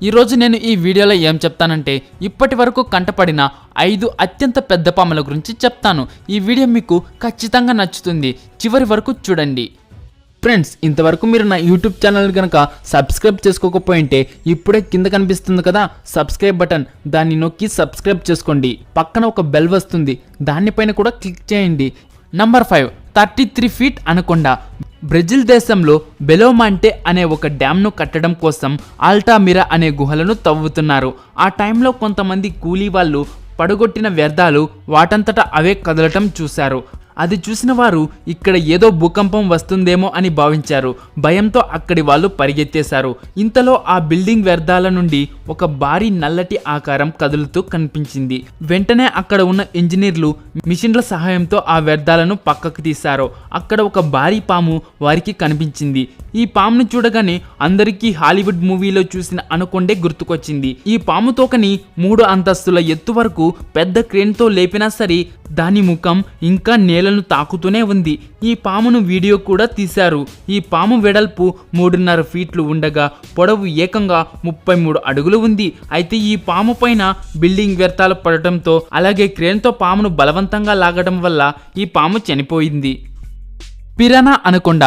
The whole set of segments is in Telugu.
ఈరోజు నేను ఈ వీడియోలో ఏం చెప్తానంటే ఇప్పటి వరకు కంటపడిన 5 అత్యంత పెద్ద పాముల గురించి చెప్తాను. ఈ వీడియో మీకు ఖచ్చితంగా నచ్చుతుంది, చివరి వరకు చూడండి. ఫ్రెండ్స్, ఇంతవరకు మీరు నా యూట్యూబ్ ఛానల్ కనుక సబ్స్క్రైబ్ చేసుకోకపోయింటే ఇప్పుడే కింద కనిపిస్తుంది కదా సబ్స్క్రైబ్ బటన్, దాన్ని నొక్కి సబ్స్క్రైబ్ చేసుకోండి. పక్కన ఒక బెల్ వస్తుంది, దానిపైన కూడా క్లిక్ చేయండి. Number 5, 33 feet anaconda. బ్రెజిల్ దేశంలో బెలోమాంటే అనే ఒక డ్యామ్ను కట్టడం కోసం ఆల్టామిరా అనే గుహలను తవ్వుతున్నారు. ఆ టైంలో కొంతమంది కూలీ వాళ్ళు పడగొట్టిన వ్యర్థాలు వాటంతటా అవే కదలటం చూశారు. అది చూసిన వారు ఇక్కడ ఏదో భూకంపం వస్తుందేమో అని భావించారు. భయంతో అక్కడి వాళ్ళు పరిగెత్తేశారు. ఇంతలో ఆ బిల్డింగ్ వ్యర్థాల నుండి ఒక భారీ నల్లటి ఆకారం కదులుతూ కనిపించింది. వెంటనే అక్కడ ఉన్న ఇంజనీర్లు మిషన్ల సహాయంతో ఆ వ్యర్థాలను పక్కకు తీశారు. అక్కడ ఒక భారీ పాము వారికి కనిపించింది. ఈ పామును చూడగానే అందరికీ హాలీవుడ్ మూవీలో చూసిన అనకొండే గుర్తుకొచ్చింది. ఈ పాము తోకని 3 అంతస్తుల ఎత్తు వరకు పెద్ద క్రేన్తో లేపినా సరే దాని ముఖం ఇంకా నేలను తాకుతూనే ఉంది. ఈ పామును వీడియో కూడా తీశారు. ఈ పాము వెడల్పు 3.5 ఫీట్లు ఉండగా పొడవు ఏకంగా 33 అడుగులు ఉంది. అయితే ఈ పాము పైన బిల్డింగ్ వ్యర్థాలు పడటంతో అలాగే క్రేన్తో పామును బలవంతంగా లాగడం వల్ల ఈ పాము చనిపోయింది. Piranha anaconda.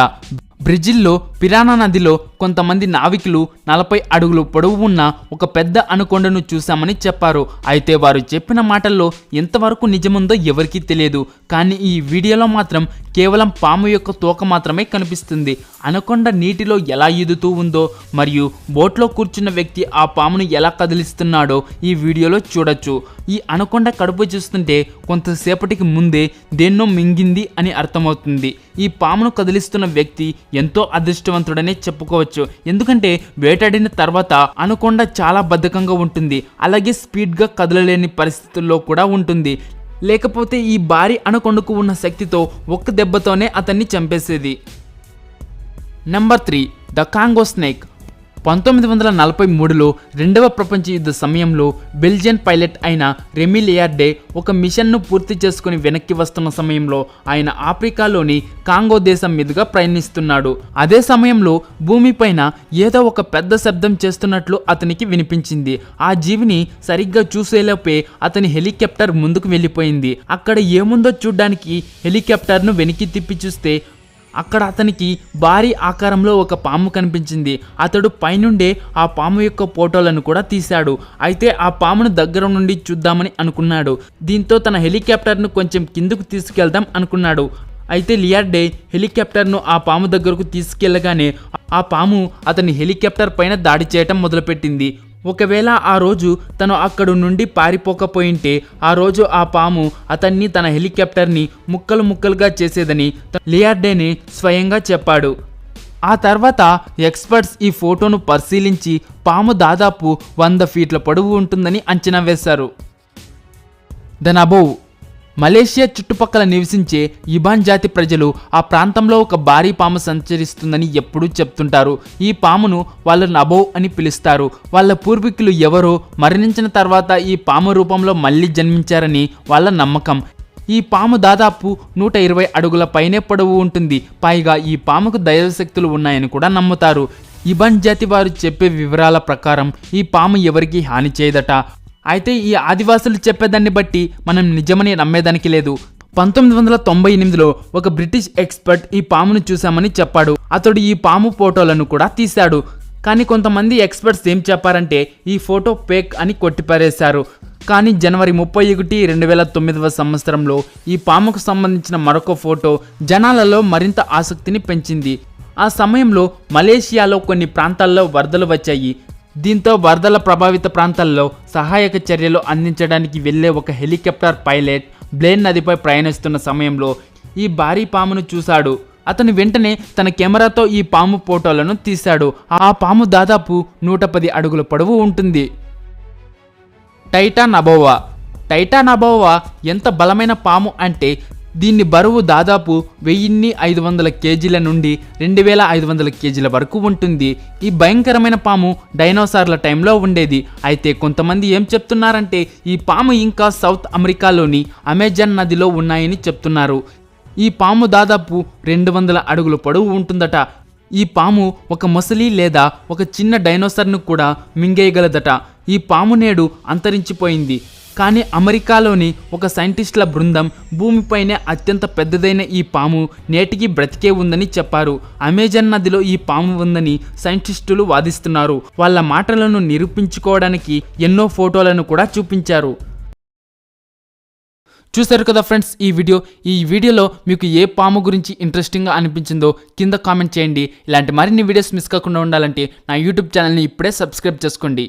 బ్రెజిల్లో పిరానా నదిలో కొంతమంది నావికులు 40 అడుగులు పొడవు ఉన్న ఒక పెద్ద అనకొండను చూశామని చెప్పారు. అయితే వారు చెప్పిన మాటల్లో ఎంతవరకు నిజముందో ఎవరికీ తెలియదు. కానీ ఈ వీడియోలో మాత్రం కేవలం పాము యొక్క తోక మాత్రమే కనిపిస్తుంది. అనకొండ నీటిలో ఎలా ఈదుతూ ఉందో మరియు బోట్లో కూర్చున్న వ్యక్తి ఆ పామును ఎలా కదిలిస్తున్నాడో ఈ వీడియోలో చూడొచ్చు. ఈ అనకొండ కడుపు చూస్తుంటే కొంతసేపటికి ముందే దేన్నో మింగింది అని అర్థమవుతుంది. ఈ పామును కదిలిస్తున్న వ్యక్తి ఎంతో అదృష్టవంతుడనే చెప్పుకోవచ్చు. ఎందుకంటే వేటాడిన తర్వాత అనకొండ చాలా బద్ధకంగా ఉంటుంది, అలాగే స్పీడ్గా కదలలేని పరిస్థితుల్లో కూడా ఉంటుంది. లేకపోతే ఈ భారీ అనకొండకు ఉన్న శక్తితో ఒక్క దెబ్బతోనే అతన్ని చంపేసేది. Number 3, the Congo snake. 1943లో రెండవ ప్రపంచ యుద్ధ సమయంలో బెల్జియన్ పైలట్ అయిన రెమీ లియార్డే ఒక మిషన్ను పూర్తి చేసుకుని వెనక్కి వస్తున్న సమయంలో ఆయన ఆఫ్రికాలోని కాంగో దేశం మీదుగా ప్రయాణిస్తున్నాడు. అదే సమయంలో భూమిపైన ఏదో ఒక పెద్ద శబ్దం చేస్తున్నట్లు అతనికి వినిపించింది. ఆ జీవిని సరిగ్గా చూసేలోపే అతని హెలికాప్టర్ ముందుకు వెళ్ళిపోయింది. అక్కడ ఏముందో చూడ్డానికి హెలికాప్టర్ను వెనక్కి తిప్పి చూస్తే అక్కడ అతనికి భారీ ఆకారంలో ఒక పాము కనిపించింది. అతడు పైనుండే ఆ పాము యొక్క ఫోటోలను కూడా తీశాడు. అయితే ఆ పామును దగ్గర నుండి చూద్దామని అనుకున్నాడు. దీంతో తన హెలికాప్టర్ను కొంచెం కిందకు తీసుకెళ్దాం అనుకున్నాడు. అయితే లియార్డే హెలికాప్టర్ను ఆ పాము దగ్గరకు తీసుకెళ్లగానే ఆ పాము అతని హెలికాప్టర్ పైన దాడి చేయటం మొదలుపెట్టింది. ఒకవేళ ఆ రోజు తను అక్కడి నుండి పారిపోకపోయింటే ఆ రోజు ఆ పాము అతన్ని తన హెలికాప్టర్ని ముక్కలు ముక్కలుగా చేసేదని లియార్డేనే స్వయంగా చెప్పాడు. ఆ తర్వాత ఎక్స్పర్ట్స్ ఈ ఫోటోను పరిశీలించి పాము దాదాపు 100 ఫీట్ల పొడవు ఉంటుందని అంచనా వేశారు. Then above. మలేషియా చుట్టుపక్కల నివసించే ఇబాన్ జాతి ప్రజలు ఆ ప్రాంతంలో ఒక భారీ పాము సంచరిస్తుందని ఎప్పుడూ చెప్తుంటారు. ఈ పామును వాళ్ళు నబోవ్ అని పిలుస్తారు. వాళ్ళ పూర్వీకులు ఎవరో మరణించిన తర్వాత ఈ పాము రూపంలో మళ్ళీ జన్మించారని వాళ్ళ నమ్మకం. ఈ పాము దాదాపు 120 అడుగుల పైనే పొడవు ఉంటుంది. పైగా ఈ పాముకు దైవశక్తులు ఉన్నాయని కూడా నమ్ముతారు. ఇబాన్ జాతి వారు చెప్పే వివరాల ప్రకారం ఈ పాము ఎవరికీ హాని చేయదట. అయితే ఈ ఆదివాసులు చెప్పేదాన్ని బట్టి మనం నిజమని నమ్మేదానికి లేదు. 1998లో ఒక బ్రిటిష్ ఎక్స్పర్ట్ ఈ పామును చూశామని చెప్పాడు. అతడు ఈ పాము ఫోటోలను కూడా తీశాడు. కానీ కొంతమంది ఎక్స్పర్ట్స్ ఏం చెప్పారంటే ఈ ఫోటో ఫేక్ అని కొట్టిపారేశారు. కానీ జనవరి 31, 2009వ సంవత్సరంలో ఈ పాముకు సంబంధించిన మరొక ఫోటో జనాలలో మరింత ఆసక్తిని పెంచింది. ఆ సమయంలో మలేషియాలో కొన్ని ప్రాంతాల్లో వరదలు వచ్చాయి. దీంతో వరదల ప్రభావిత ప్రాంతాల్లో సహాయక చర్యలు అందించడానికి వెళ్లే ఒక హెలికాప్టర్ పైలట్ బ్లేన్ నదిపై ప్రయాణిస్తున్న సమయంలో ఈ భారీ పామును చూశాడు. అతను వెంటనే తన కెమెరాతో ఈ పాము ఫోటోలను తీశాడు. ఆ పాము దాదాపు 110 అడుగుల పొడవు ఉంటుంది. టైటాన్ అబోవా. టైటాన్ అబోవా ఎంత బలమైన పాము అంటే దీన్ని బరువు దాదాపు 1500 కేజీల నుండి 2500 కేజీల వరకు ఉంటుంది. ఈ భయంకరమైన పాము డైనోసార్ల టైంలో ఉండేది. అయితే కొంతమంది ఏం చెప్తున్నారంటే ఈ పాము ఇంకా సౌత్ అమెరికాలోని అమెజాన్ నదిలో ఉన్నాయని చెప్తున్నారు. ఈ పాము దాదాపు 200 అడుగుల పొడవు ఉంటుందట. ఈ పాము ఒక మొసలి లేదా ఒక చిన్న డైనోసార్ను కూడా మింగేయగలదట. ఈ పాము నేడు అంతరించిపోయింది. కానీ అమెరికాలోని ఒక సైంటిస్టుల బృందం భూమిపైనే అత్యంత పెద్దదైన ఈ పాము నేటికి బ్రతికే ఉందని చెప్పారు. అమెజాన్ నదిలో ఈ పాము ఉందని సైంటిస్టులు వాదిస్తున్నారు. వాళ్ళ మాటలను నిరూపించుకోవడానికి ఎన్నో ఫోటోలను కూడా చూపించారు. చూశారు కదా ఫ్రెండ్స్ ఈ వీడియోలో మీకు ఏ పాము గురించి ఇంట్రెస్టింగ్గా అనిపించిందో కింద కామెంట్ చేయండి. ఇలాంటి మరిన్ని వీడియోస్ మిస్ కాకుండా ఉండాలంటే నా యూట్యూబ్ ఛానల్ని ఇప్పుడే సబ్స్క్రైబ్ చేసుకోండి.